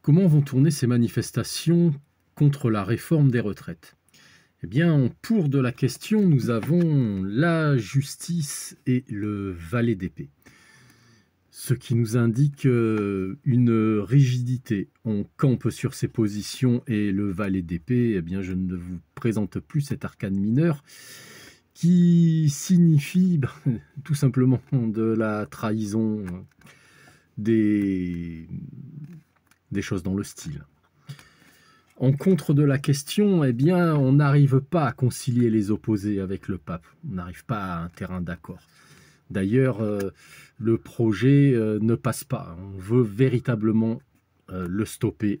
Comment vont tourner ces manifestations contre la réforme des retraites? Eh bien, en pour de la question, nous avons la justice et le valet d'épée. Ce qui nous indique une rigidité. On campe sur ses positions et le valet d'épée, eh bien, je ne vous présente plus cet arcane mineur qui signifie tout simplement de la trahison, des, des choses dans le style. En contre de la question, eh bien, on n'arrive pas à concilier les opposés avec le pape. On n'arrive pas à un terrain d'accord. D'ailleurs, le projet ne passe pas. On veut véritablement le stopper,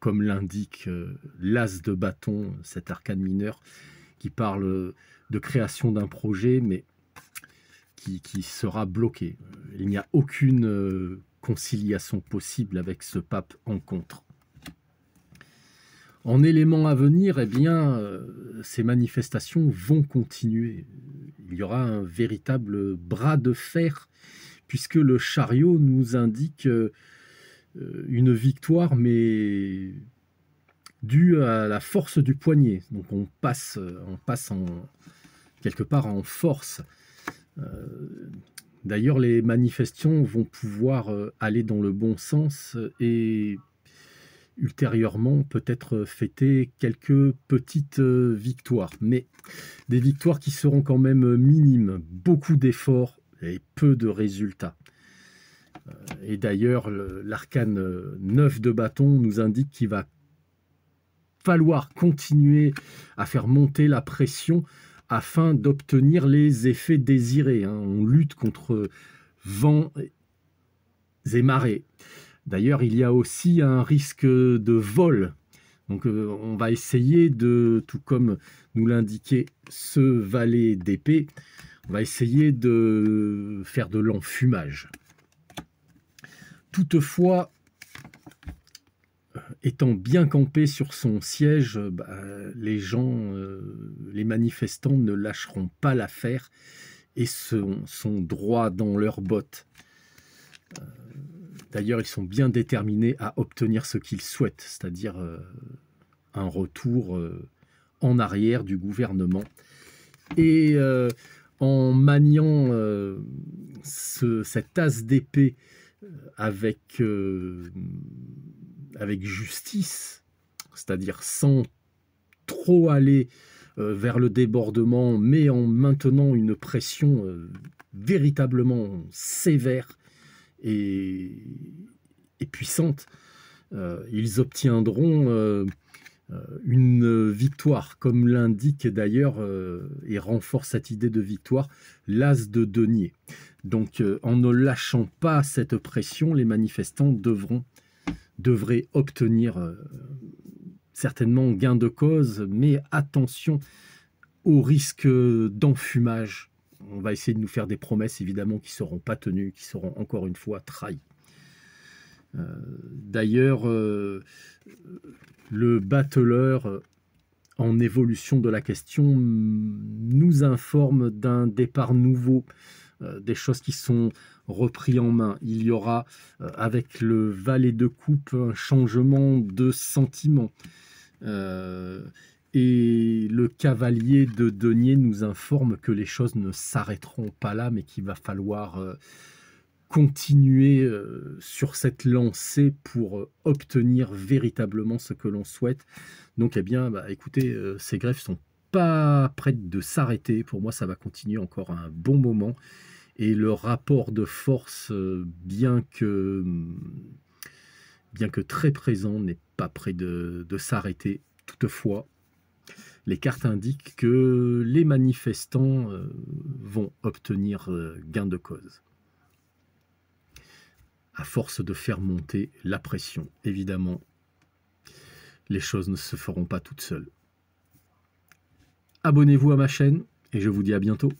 comme l'indique l'as de bâton, cet arcane mineur, qui parle de création d'un projet, mais qui sera bloqué. Il n'y a aucune conciliation possible avec ce pape en contre. En élément à venir, eh bien, ces manifestations vont continuer. Il y aura un véritable bras de fer, puisque le chariot nous indique une victoire, mais due à la force du poignet. Donc on passe quelque part en force. D'ailleurs, les manifestants vont pouvoir aller dans le bon sens et ultérieurement peut-être fêter quelques petites victoires, mais des victoires qui seront quand même minimes, beaucoup d'efforts et peu de résultats. Et d'ailleurs, l'arcane 9 de bâton nous indique qu'il va falloir continuer à faire monter la pression afin d'obtenir les effets désirés. On lutte contre vents et marées. D'ailleurs, il y a aussi un risque de vol. Donc, on va essayer de, tout comme nous l'indiquait ce valet d'épée, on va essayer de faire de l'enfumage. Toutefois, étant bien campé sur son siège, les manifestants ne lâcheront pas l'affaire et sont droits dans leurs bottes. D'ailleurs, ils sont bien déterminés à obtenir ce qu'ils souhaitent, c'est-à-dire un retour en arrière du gouvernement. Et en maniant cet as d'épée avec justice, c'est-à-dire sans trop aller vers le débordement, mais en maintenant une pression véritablement sévère et puissante, ils obtiendront une victoire, comme l'indique d'ailleurs et renforce cette idée de victoire, l'as de denier. Donc en ne lâchant pas cette pression, les manifestants devraient obtenir certainement gain de cause, mais attention au risque d'enfumage. On va essayer de nous faire des promesses, évidemment, qui ne seront pas tenues, qui seront encore une fois trahies. D'ailleurs, le battleur, en évolution de la question, nous informe d'un départ nouveau, des choses qui sont reprises en main. Il y aura, avec le valet de coupe, un changement de sentiment. Et le cavalier de denier nous informe que les choses ne s'arrêteront pas là, mais qu'il va falloir continuer sur cette lancée pour obtenir véritablement ce que l'on souhaite. Donc, eh bien, écoutez, ces grèves sont pas prêtes de s'arrêter. Pour moi, ça va continuer encore un bon moment. Et le rapport de force, bien que très présent, n'est pas prêt de s'arrêter. Toutefois, les cartes indiquent que les manifestants vont obtenir gain de cause. À force de faire monter la pression, évidemment, les choses ne se feront pas toutes seules. Abonnez-vous à ma chaîne et je vous dis à bientôt.